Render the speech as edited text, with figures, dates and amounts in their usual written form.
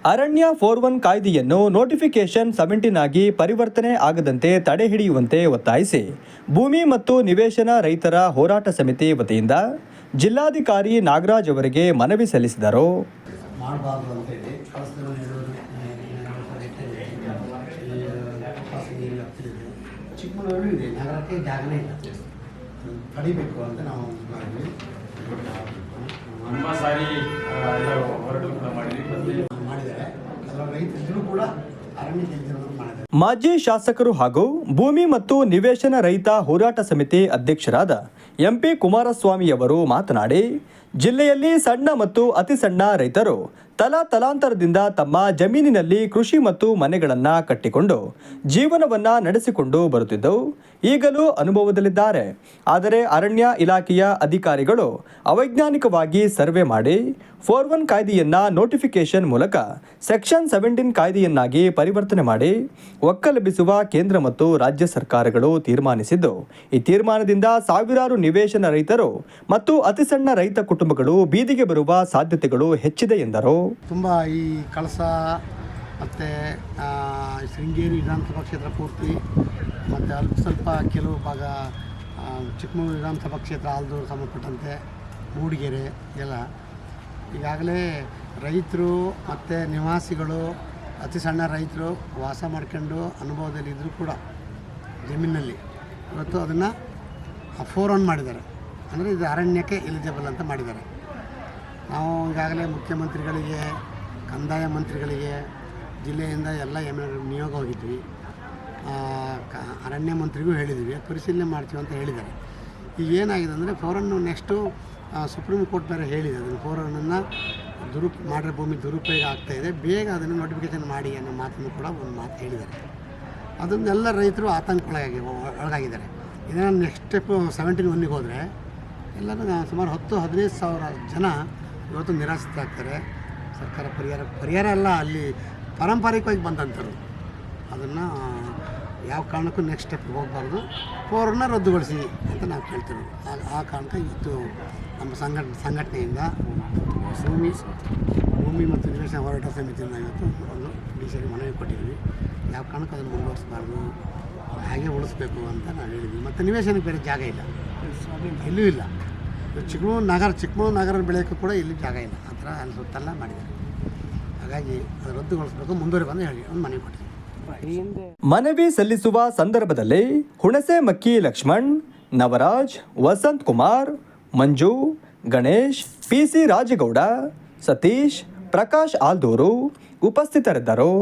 ಅರಣ್ಯ 4.1 ಕಾಯ್ದೆಯನ್ನು ನೋಟಿಫಿಕೇಶನ್ 17 ಆಗಿ ಪರಿವರ್ತನೆ ಆಗದಂತೆ ತಡೆ ಹಿಡಿಯುವಂತೆ ಒತ್ತಾಯಿಸಿ ಭೂಮಿ ಮತ್ತು ನಿವೇಶನ ರೈತರ ಹೋರಾಟ ಸಮಿತಿ ವತಿಯಿಂದ ಜಿಲ್ಲಾಧಿಕಾರಿ ನಾಗರಾಜ್ ಅವರಿಗೆ ಮನವಿ ಸಲ್ಲಿಸಿದರು. ಮಾಜಿ ಶಾಸಕರು ಹಾಗೂ ಭೂಮಿ ಮತ್ತು ನಿವೇಶನ ರೈತ ಹೋರಾಟ ಸಮಿತಿ ಅಧ್ಯಕ್ಷರಾದ ಎಂಪಿ ಕುಮಾರಸ್ವಾಮಿಯವರು ಮಾತನಾಡಿ, ಜಿಲ್ಲೆಯಲ್ಲಿ ಸಣ್ಣ ಮತ್ತು ಅತಿ ಸಣ್ಣ ರೈತರು ತಲಾಂತರದಿಂದ ತಮ್ಮ ಜಮೀನಿನಲ್ಲಿ ಕೃಷಿ ಮತ್ತು ಮನೆಗಳನ್ನು ಕಟ್ಟಿಕೊಂಡು ಜೀವನವನ್ನು ನಡೆಸಿಕೊಂಡು ಬರುತ್ತಿದ್ದು ಈಗಲೂ ಅನುಭವದಲ್ಲಿದ್ದಾರೆ. ಆದರೆ ಅರಣ್ಯ ಇಲಾಖೆಯ ಅಧಿಕಾರಿಗಳು ಅವೈಜ್ಞಾನಿಕವಾಗಿ ಸರ್ವೆ ಮಾಡಿ 4.1 ಕಾಯ್ದೆಯನ್ನು ನೋಟಿಫಿಕೇಶನ್ ಮೂಲಕ ಸೆಕ್ಷನ್ 17 ಕಾಯ್ದೆಯನ್ನಾಗಿ ಪರಿವರ್ತನೆ ಮಾಡಿ ಒಕ್ಕಲೆಬ್ಬಿಸುವ ಕೇಂದ್ರ ಮತ್ತು ರಾಜ್ಯ ಸರ್ಕಾರಗಳು ತೀರ್ಮಾನಿಸಿದ್ದು, ಈ ತೀರ್ಮಾನದಿಂದ ಸಾವಿರಾರು ನಿವೇಶನ ರೈತರು ಮತ್ತು ಅತಿ ಸಣ್ಣ ರೈತ ಕುಟುಂಬಗಳು ಬೀದಿಗೆ ಬರುವ ಸಾಧ್ಯತೆಗಳು ಹೆಚ್ಚಿದೆ ಎಂದರು. ತುಂಬ ಈ ಕಳಸ ಮತ್ತು ಶೃಂಗೇರಿ ವಿಧಾನಸಭಾ ಕ್ಷೇತ್ರ ಪೂರ್ತಿ ಮತ್ತು ಸ್ವಲ್ಪ ಕೆಲವು ಭಾಗ ಚಿಕ್ಕಮಗಳೂರು ವಿಧಾನಸಭಾ ಕ್ಷೇತ್ರ ಆಲ್ದೂರು ಸಂಬಂಧಪಟ್ಟಂತೆ ಮೂಡಿಗೆರೆ ಎಲ್ಲ ಈಗಾಗಲೇ ರೈತರು ಮತ್ತು ನಿವಾಸಿಗಳು ಅತಿ ಸಣ್ಣ ರೈತರು ವಾಸ ಮಾಡ್ಕೊಂಡು ಅನುಭವದಲ್ಲಿದ್ದರೂ ಕೂಡ ಜಮೀನಲ್ಲಿ ಇವತ್ತು ಅದನ್ನು 4.1 ಮಾಡಿದ್ದಾರೆ. ಅಂದರೆ ಇದು ಅರಣ್ಯಕ್ಕೆ ಎಲಿಜಿಬಲ್ ಅಂತ ಮಾಡಿದ್ದಾರೆ. ನಾವು ಈಗಾಗಲೇ ಮುಖ್ಯಮಂತ್ರಿಗಳಿಗೆ, ಕಂದಾಯ ಮಂತ್ರಿಗಳಿಗೆ ಜಿಲ್ಲೆಯಿಂದ ಎಲ್ಲ ನಿಯೋಗ ಹೋಗಿದ್ವಿ. ಅರಣ್ಯ ಮಂತ್ರಿಗೂ ಹೇಳಿದ್ವಿ, ಪರಿಶೀಲನೆ ಮಾಡ್ತೀವಿ ಅಂತ ಹೇಳಿದ್ದಾರೆ. ಈಗ ಏನಾಗಿದೆ ಅಂದರೆ 4.1 ನೆಕ್ಸ್ಟು ಸುಪ್ರೀಂ ಕೋರ್ಟ್ ಬೇರೆ ಹೇಳಿದೆ, ಅದನ್ನು 4.1 ಮಾಡಿರೋ ಭೂಮಿ ದುರುಪಯೋಗ ಆಗ್ತಾಯಿದೆ, ಬೇಗ ಅದನ್ನು ನೋಟಿಫಿಕೇಷನ್ ಮಾಡಿ ಅನ್ನೋ ಮಾತನ್ನು ಕೂಡ ಒಂದು ಮಾತು ಹೇಳಿದ್ದಾರೆ. ಅದನ್ನೆಲ್ಲ ರೈತರು ಆತಂಕ ಒಳಗಾಗಿದ್ದಾರೆ. ಇದನ್ನು ನೆಕ್ಸ್ಟ್ ಸ್ಟೆಪ್ಪು 17 ಹೋದರೆ ಎಲ್ಲರೂ ಸುಮಾರು 10-15 ಸಾವಿರ ಜನ ಇವತ್ತು ನಿರಾಶ್ರಿತರಾಗ್ತಾರೆ. ಸರ್ಕಾರ ಪರಿಹಾರ ಎಲ್ಲ ಅಲ್ಲಿ ಪಾರಂಪರಿಕವಾಗಿ ಬಂದಂಥರು ಅದನ್ನು ಯಾವ ಕಾರಣಕ್ಕೂ ನೆಕ್ಸ್ಟ್ ಸ್ಟೆಪ್ಗೆ ಹೋಗಬಾರ್ದು, 4.1 ರದ್ದುಗೊಳಿಸಿ ಅಂತ ನಾವು ಕೇಳ್ತೀವಿ. ಆ ಕಾರಣಕ್ಕೆ ಇವತ್ತು ನಮ್ಮ ಸಂಘಟನೆಯಿಂದ ಭೂಮಿ ಮತ್ತು ನಿವೇಶನ ಹೋರಾಟ ಸಮಿತಿಯಿಂದ ಇವತ್ತು ಒಂದು ಡಿಸಿಗೆ ಮನವಿ ಕೊಟ್ಟಿದ್ವಿ. ಯಾವ ಕಾರಣಕ್ಕೂ ಅದನ್ನು ಮುಂದುವರಿಸಬಾರ್ದು, ಹಾಗೆ ಉಳಿಸ್ಬೇಕು ಅಂತ ನಾವು ಹೇಳಿದ್ವಿ. ಮತ್ತು ನಿವೇಶನಕ್ಕೆ ಬೇರೆ ಜಾಗ ಇಲ್ಲ, ಎಲ್ಲೂ ಇಲ್ಲ. ಚಿಕ್ಕಮಗಳೂರು ನಗರ ಬೆಳೆಯೋಕ್ಕೂ ಕೂಡ ಇಲ್ಲಿ ಜಾಗ ಇಲ್ಲ. ಆ ಥರ ಅಲ್ಲಿ ಸುತ್ತೆಲ್ಲ ಮಾಡಿದ್ದಾರೆ. ಹಾಗಾಗಿ ಅದು ರದ್ದುಗೊಳಿಸಬೇಕು, ಮುಂದುವರಿ ಹೇಳಿ ಒಂದು ಮನವಿ ಕೊಟ್ಟಿದ್ದೀವಿ. ಮನವಿ ಸಲ್ಲಿಸುವ ಸಂದರ್ಭದಲ್ಲಿ ಹುಣಸೆಮಕ್ಕಿ ಲಕ್ಷ್ಮಣ್, ನವರಾಜ್, ವಸಂತ್ ಕುಮಾರ್, ಮಂಜು, ಗಣೇಶ್, ಪಿಸಿ ರಾಜಗೌಡ, ಸತೀಶ್, ಪ್ರಕಾಶ್ ಆಲ್ದೂರು ಉಪಸ್ಥಿತರಿದ್ದರು.